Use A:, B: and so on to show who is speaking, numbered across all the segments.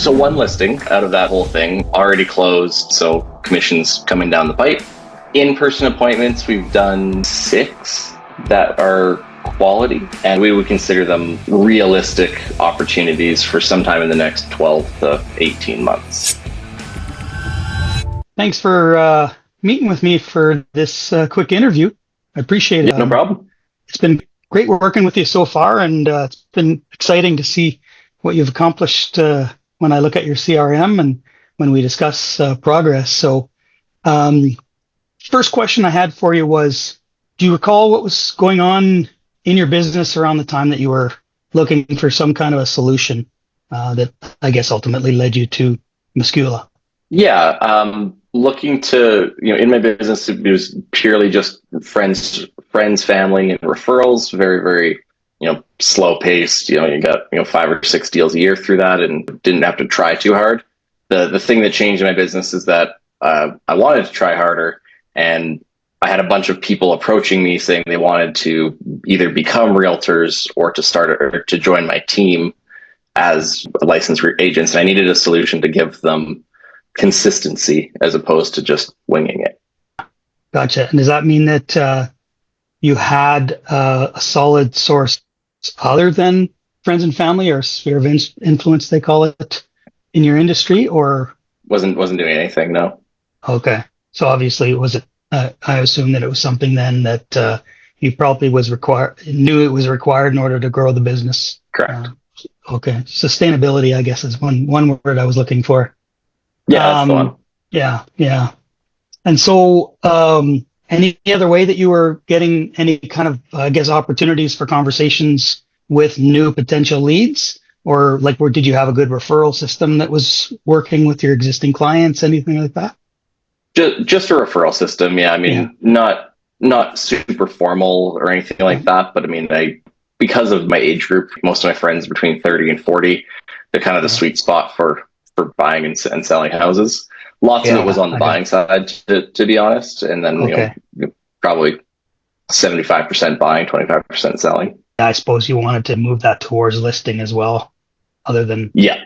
A: So one listing out of that whole thing already closed, so commissions coming down the pipe. In-person appointments, we've done 6 that are quality, and we would consider them realistic opportunities for sometime in the next 12 to 18 months.
B: Thanks for meeting with me for this quick interview. I appreciate it.
A: Yeah, no problem.
B: It's been great working with you so far, and it's been exciting to see what you've accomplished when I look at your CRM and when we discuss progress. So, first question I had for you was, do you recall what was going on in your business around the time that you were looking for some kind of a solution that I guess ultimately led you to Meskula?
A: Yeah, looking to, in my business, it was purely just friends, family, and referrals. Very, very, slow paced. You got 5 or 6 deals a year through that, and didn't have to try too hard. The thing that changed in my business is that I wanted to try harder, and I had a bunch of people approaching me saying they wanted to either become realtors or to start or to join my team as licensed agents. And I needed a solution to give them consistency as opposed to just winging it.
B: Gotcha. And does that mean that you had a solid source other than friends and family, or sphere of influence, they call it, in your industry, or
A: Wasn't doing anything, no.
B: okay? So obviously, it was. I assume that it was something then that you probably knew it was required in order to grow the business.
A: Correct.
B: Okay, sustainability, I guess, is one word I was looking for.
A: Yeah, that's the one.
B: Yeah. And so, any other way that you were getting any kind of, I guess, opportunities for conversations with new potential leads? Or did you have a good referral system that was working with your existing clients, anything like that?
A: Just a referral system, yeah. I mean, not super formal or anything like that, but I mean, because of my age group, most of my friends between 30 and 40, they're kind of the sweet spot for buying and selling houses. Lots of it was on the buying side, to be honest, and then probably 75% buying, 25% selling.
B: I suppose you wanted to move that towards listing as well, other than
A: yeah.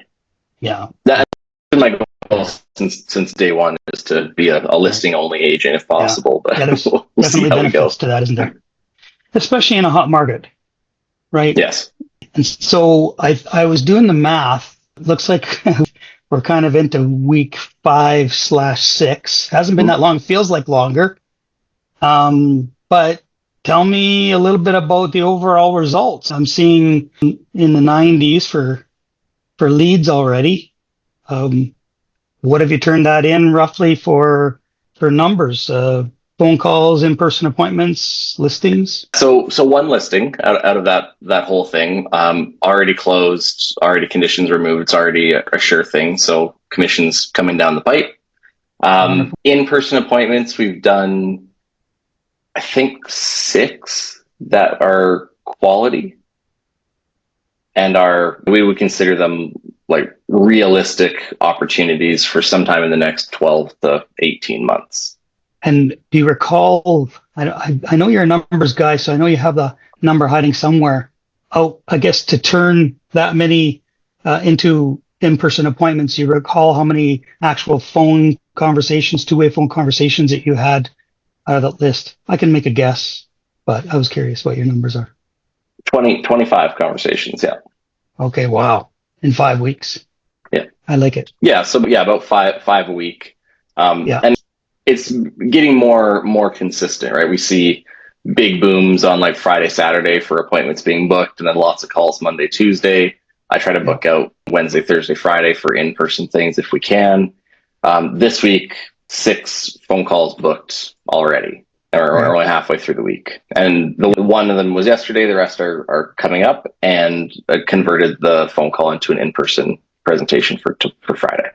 A: That's been my goal since day one, is to be a listing only agent if possible. But
B: there's
A: we'll
B: definitely benefits to that, isn't there? Especially in a hot market, right?
A: Yes.
B: And so I was doing the math. Looks like we're kind of into week 5/6. Hasn't been that long. Feels like longer. But tell me a little bit about the overall results. I'm seeing in the 90s for leads already. What have you turned that in roughly for numbers? Phone calls, in-person appointments, listings?
A: So one listing out of that whole thing already closed, already conditions removed. It's already a sure thing. So commissions coming down the pipe. In-person appointments, we've done, I think, 6 that are quality, and we would consider them like realistic opportunities for sometime in the next 12 to 18 months.
B: And do you recall, I know you're a numbers guy, so I know you have the number hiding somewhere. Oh, I guess to turn that many into in-person appointments, you recall how many actual phone conversations, two-way phone conversations that you had out of that list? I can make a guess, but I was curious what your numbers are.
A: 25 conversations, yeah.
B: Okay, wow. In 5 weeks.
A: Yeah.
B: I like it.
A: Yeah, so yeah, about five a week. And it's getting more consistent, right? We see big booms on like Friday, Saturday for appointments being booked, and then lots of calls Monday, Tuesday. I try to book out Wednesday, Thursday, Friday for in-person things if we can. This week, 6 phone calls booked already. We're only halfway through the week. And the one of them was yesterday. The rest are coming up, and converted the phone call into an in-person presentation for Friday.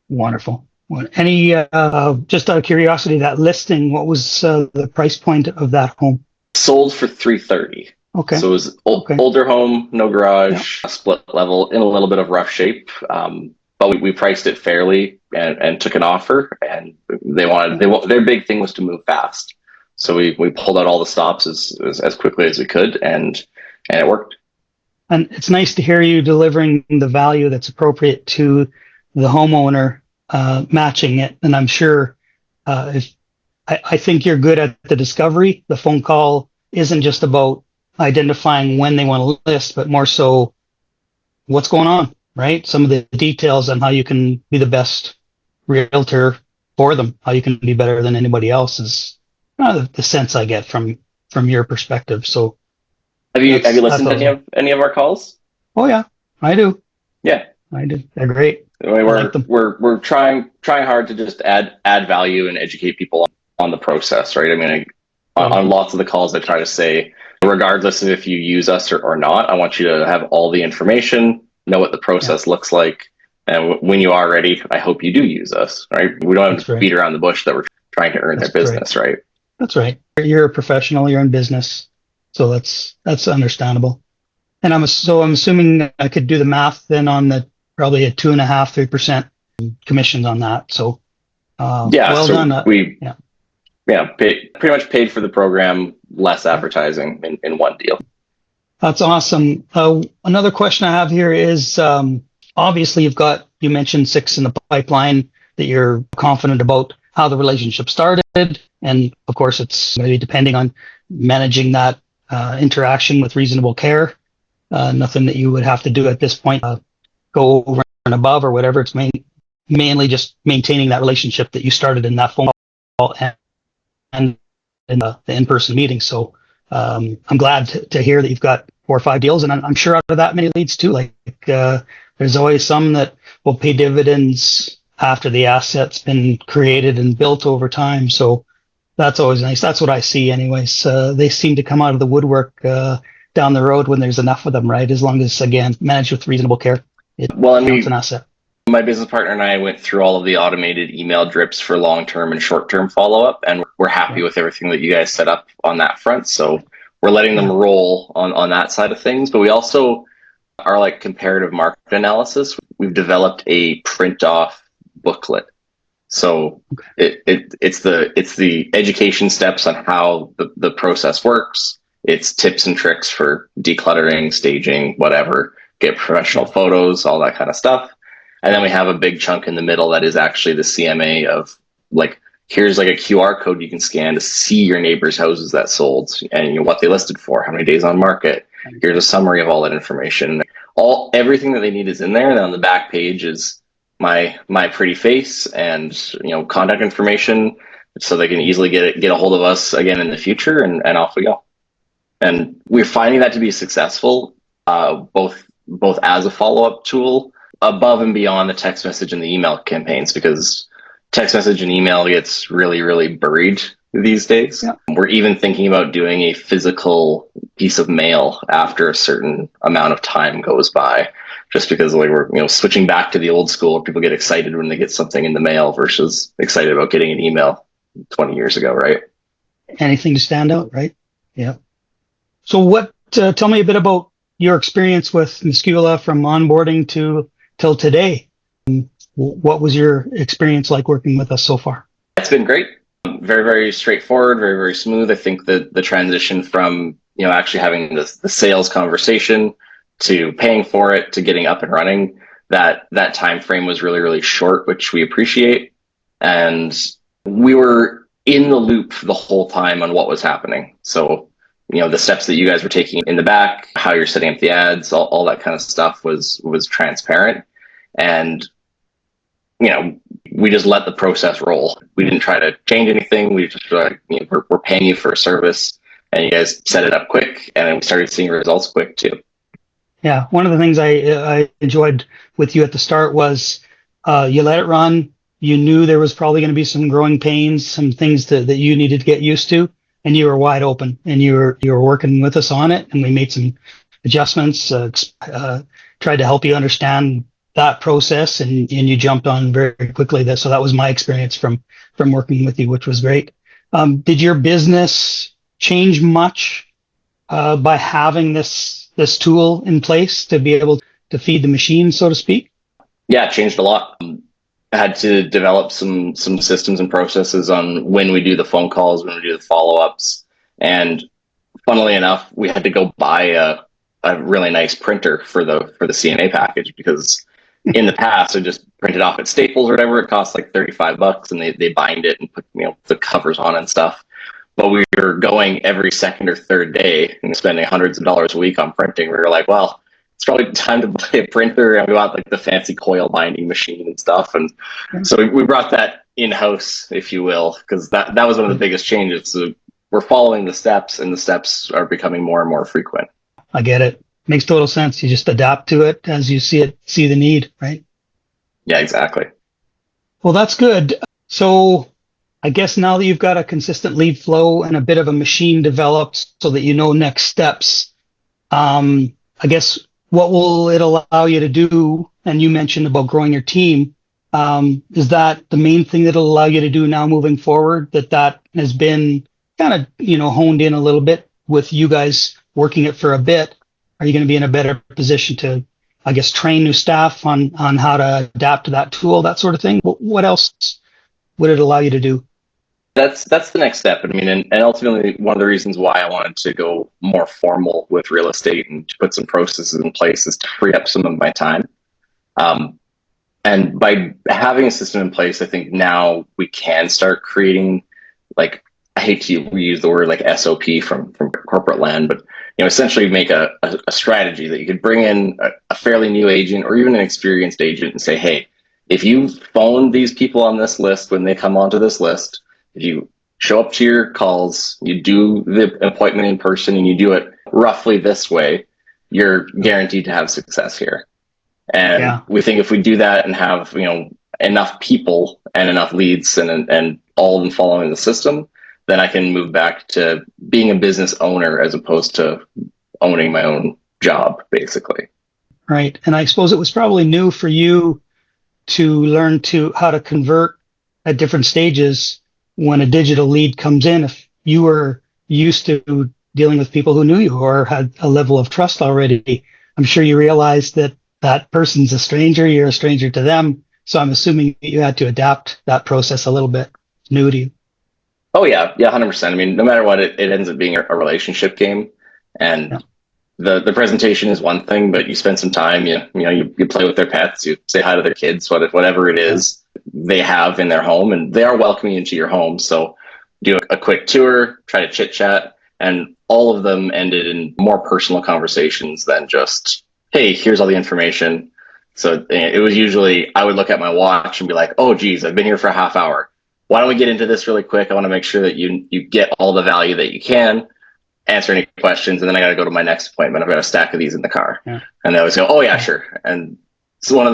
B: Wonderful. Any, just out of curiosity, that listing, what was the price point of that home?
A: Sold for $330,000.
B: Okay.
A: So it was older home, no garage, split level, in a little bit of rough shape. But we priced it fairly and took an offer, and their big thing was to move fast. So we pulled out all the stops as quickly as we could, and it worked.
B: And it's nice to hear you delivering the value that's appropriate to the homeowner, matching it. And I'm sure, if I think you're good at the discovery. The phone call isn't just about identifying when they want to list, but more so what's going on, right? Some of the details on how you can be the best realtor for them, how you can be better than anybody else is the sense I get from your perspective. So
A: Have you
B: that's
A: listened to
B: awesome.
A: any of our calls?
B: Oh yeah, I do.
A: Yeah.
B: I do. They're great.
A: I mean,
B: I like them.
A: we're trying hard to just add value and educate people on the process, right? I mean, on
B: Totally.
A: lots of the calls, I try to say, regardless of if you use us or not, I want you to have all the information, know what the
B: Yeah,
A: process looks like, and when you are ready, I hope you do use us, right? We don't have
B: that's
A: to
B: right.
A: beat around the bush that we're trying to earn their
B: That's right.
A: business, right?
B: That's right. You're a professional. You're in business, so that's understandable. And I'm assuming I could do the math then on the probably a 2.5-3% commissions on that. So
A: Yeah,
B: well
A: so
B: done.
A: we
B: Yeah,
A: pretty much paid for the program, less
B: yeah,
A: advertising in one deal.
B: that's awesome. Another question I have here is, obviously you mentioned 6 in the pipeline that you're confident about how the relationship started, and of course it's maybe depending on managing that interaction with reasonable care. Nothing that you would have to do at this point, go over and above or whatever. It's mainly just maintaining that relationship that you started in that phone call and in the in-person meeting. So I'm glad to hear that you've got 4 or 5 deals, and I'm sure out of that many leads too. Like there's always some that will pay dividends after the asset's been created and built over time. So that's always nice. That's what I see, anyways. They seem to come out of the woodwork down the road when there's enough of them, right? As long as, again, managed with reasonable care, it
A: Well, and
B: counts an asset.
A: my business partner and I went through all of the automated email drips for long-term and short-term follow-up, and we're happy
B: Yeah,
A: with everything that you guys set up on that front. So we're letting them
B: yeah,
A: roll on that side of things. But we also are like comparative market analysis. We've developed a print-off booklet. So
B: okay,
A: it's the education steps on how the process works. It's tips and tricks for decluttering, staging, whatever, get professional
B: yeah,
A: photos, all that kind of stuff. And then we have a big chunk in the middle that is actually the CMA of like, here's like a QR code you can scan to see your neighbors' houses that sold and you know, what they listed for, how many days on market. Here's a summary of all that information. Everything that they need is in there. And then on the back page is my pretty face and you know contact information so they can easily get a hold of us again in the future and off we go. And we're finding that to be successful, both as a follow-up tool above and beyond the text message and the email campaigns, because text message and email gets really buried these days.
B: yeah.
A: We're even thinking about doing a physical piece of mail after a certain amount of time goes by, just because like we're switching back to the old school where people get excited when they get something in the mail versus excited about getting an email 20 years ago, right?
B: Anything to stand out, right? Yeah. So tell me a bit about your experience with Meskula from onboarding to till today. What was your experience like working with us so far?
A: It's been great. Very straightforward, very smooth. I think that the transition from actually having the sales conversation to paying for it to getting up and running, that time frame was really short, which we appreciate. And we were in the loop the whole time on what was happening. So the steps that you guys were taking in the back, how you're setting up the ads, all that kind of stuff was transparent. And we just let the process roll. We didn't try to change anything. We just like, we're paying you for a service, and you guys set it up quick, and then we started seeing results quick too.
B: Yeah, one of the things I enjoyed with you at the start was you let it run. You knew there was probably going to be some growing pains, some things that you needed to get used to, and you were wide open, and you were working with us on it, and we made some adjustments, tried to help you understand that process, and you jumped on very quickly. So that was my experience from working with you, which was great. Did your business change much by having this tool in place to be able to feed the machine, so to speak?
A: Yeah, it changed a lot. I had to develop some systems and processes on when we do the phone calls, when we do the follow-ups, and funnily enough, we had to go buy a really nice printer for the CNA package, because in the past I just printed off at Staples or whatever. It costs like $35 and they bind it and put, the covers on and stuff. But we were going every second or third day and spending hundreds of dollars a week on printing. We were like, well, it's probably time to buy a printer, and we want like the fancy coil binding machine and stuff. And so we brought that in-house, if you will, because that was one of the biggest changes. So we're following the steps, and the steps are becoming more and more frequent.
B: I get it. Makes total sense. You just adapt to it as you see the need, right?
A: Yeah, exactly.
B: Well, that's good. So I guess now that you've got a consistent lead flow and a bit of a machine developed so that you know next steps, I guess what will it allow you to do? And you mentioned about growing your team. Is that the main thing that'll allow you to do now moving forward? That has been kind of, honed in a little bit with you guys working it for a bit. Are you going to be in a better position to, I guess, train new staff on how to adapt to that tool, that sort of thing? What else would it allow you to do?
A: That's the next step. I mean, and ultimately one of the reasons why I wanted to go more formal with real estate and to put some processes in place is to free up some of my time. And by having a system in place, I think now we can start creating, like, I hate to use the word like SOP from corporate land, but essentially make a strategy that you could bring in a fairly new agent or even an experienced agent and say, hey, if you phone these people on this list when they come onto this list, if you show up to your calls, you do the appointment in person, and you do it roughly this way, you're guaranteed to have success here. And we think if we do that and have enough people and enough leads and all of them following the system, then I can move back to being a business owner as opposed to owning my own job, basically.
B: Right. And I suppose it was probably new for you to learn how to convert at different stages when a digital lead comes in. If you were used to dealing with people who knew you or had a level of trust already, I'm sure you realized that person's a stranger, you're a stranger to them. So I'm assuming you had to adapt that process a little bit. It's new to you.
A: Oh yeah, 100%. I mean, no matter what, it ends up being a relationship game, and the presentation is one thing, but you spend some time, you play with their pets, you say hi to their kids, whatever it is they have in their home, and they are welcoming into your home. So do a quick tour, try to chit chat, and all of them ended in more personal conversations than just, hey, here's all the information. So it was usually, I would look at my watch and be like, oh geez, I've been here for a half hour. Why don't we get into this really quick? I want to make sure that you get all the value that you can, answer any questions, and then I got to go to my next appointment. I've got a stack of these in the car. And they always go, oh yeah, sure. And so one of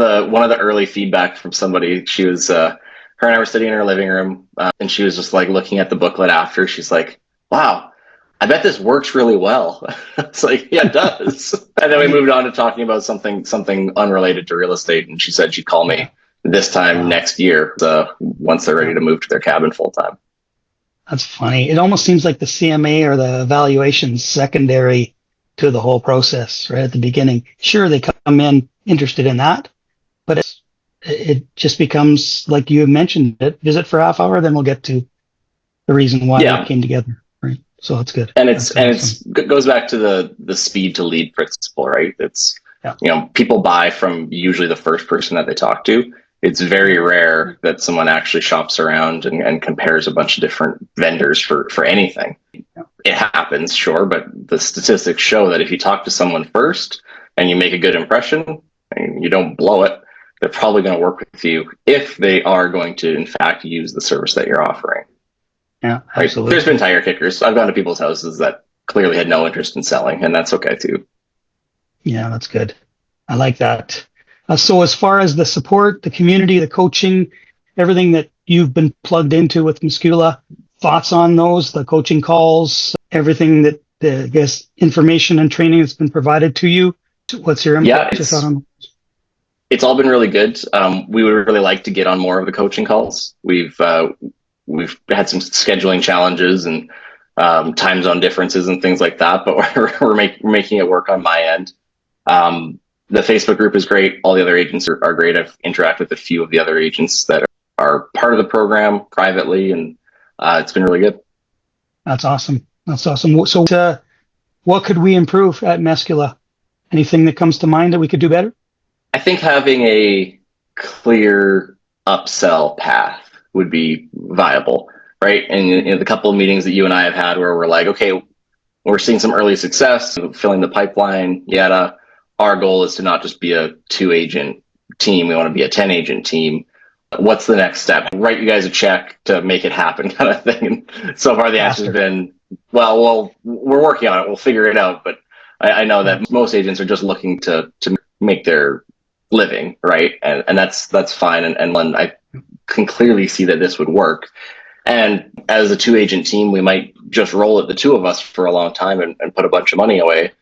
A: the early feedback from somebody, she was her and I were sitting in her living room, and she was just like looking at the booklet after. She's like, wow, I bet this works really well. It's like, yeah, it does. And then we moved on to talking about something unrelated to real estate, and she said she'd call me this time next year, once they're ready to move to their cabin full time.
B: That's funny. It almost seems like the CMA or the evaluation secondary to the whole process right at the beginning. Sure, they come in interested in that, but it just becomes, like you mentioned, it visit for a half hour, then we'll get to the reason why we came together. Right. So that's good.
A: And it goes back to the speed to lead principle, right? It's people buy from usually the first person that they talk to. It's very rare that someone actually shops around and compares a bunch of different vendors for anything. It happens, sure, but the statistics show that if you talk to someone first and you make a good impression and you don't blow it, they're probably going to work with you if they are going to, in fact, use the service that you're offering.
B: Yeah,
A: Right?
B: absolutely.
A: There's been tire kickers. I've gone to people's houses that clearly had no interest in selling, and that's okay too.
B: Yeah, that's good. I like that. So as far as the support, the community, the coaching, everything that you've been plugged into with Meskula, thoughts on those, the coaching calls, everything that I guess information and training that's been provided to you. What's your input?
A: Yeah, it's all been really good. We would really like to get on more of the coaching calls. We've had some scheduling challenges and time zone differences and things like that, but we're making it work on my end. The Facebook group is great. All the other agents are great. I've interacted with a few of the other agents that are part of the program privately, and it's been really good.
B: That's awesome. So what could we improve at Meskula? Anything that comes to mind that we could do better?
A: I think having a clear upsell path would be viable, right? And in the couple of meetings that you and I have had where we're like, okay, we're seeing some early success, filling the pipeline, yada. Our goal is to not just be a 2-agent team. We want to be a 10-agent team. What's the next step? Write you guys a check to make it happen, kind of thing. And so far, the answer has been, well, we're working on it. We'll figure it out. But I know that most agents are just looking to make their living, right? And that's fine. And when I can clearly see that this would work. And as a 2-agent team, we might just roll it, the two of us, for a long time and put a bunch of money away.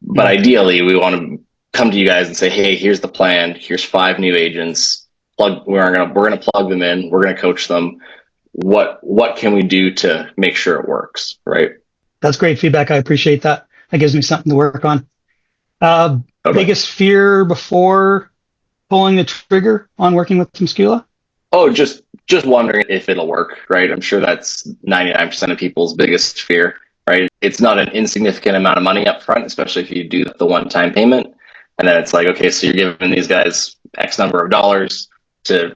A: But ideally, we want to come to you guys and say, hey, here's the plan. Here's 5 new agents. We're gonna plug them in. We're gonna coach them. What can we do to make sure it works, right?
B: That's great feedback. I appreciate that. That gives me something to work on. Okay. Biggest fear before pulling the trigger on working with Meskula?
A: Oh, just wondering if it'll work, right? I'm sure that's 99% of people's biggest fear, right? It's not an insignificant amount of money up front, especially if you do the one-time payment. And then it's like, okay, so you're giving these guys X number of dollars to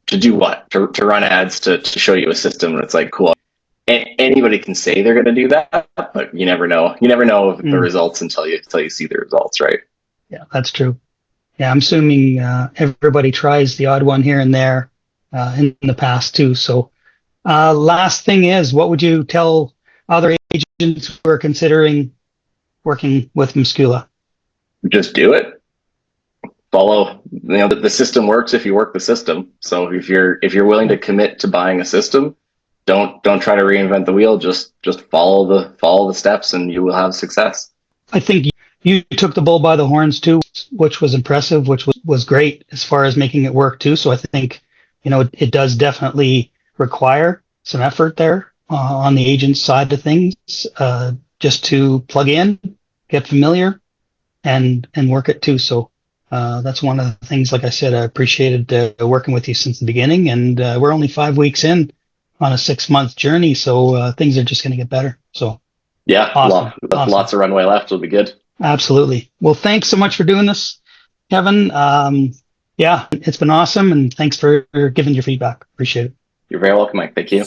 A: do what? To run ads, to show you a system. And it's like, cool. Anybody can say they're going to do that, but you never know. You never know the results until you see the results, right?
B: Yeah, that's true. Yeah, I'm assuming everybody tries the odd one here and there in the past too. So last thing is, what would you tell other agents who are considering working with Meskula?
A: Just do it. Follow, the system works if you work the system. So if you're willing to commit to buying a system, don't try to reinvent the wheel. Just follow the steps and you will have success.
B: I think you took the bull by the horns too, which was impressive, which was great as far as making it work too. So I think, it does definitely require some effort there on the agent side of things, just to plug in, get familiar, and work it too. So that's one of the things, like I said, I appreciated working with you since the beginning, and we're only 5 weeks in on a 6-month journey. So things are just going to get better. So
A: yeah,
B: awesome.
A: Lots of runway left. It'll be good.
B: Absolutely. Well, thanks so much for doing this, Kevin. Yeah, it's been awesome. And thanks for giving your feedback. Appreciate it.
A: You're very welcome, Mike. Thank you.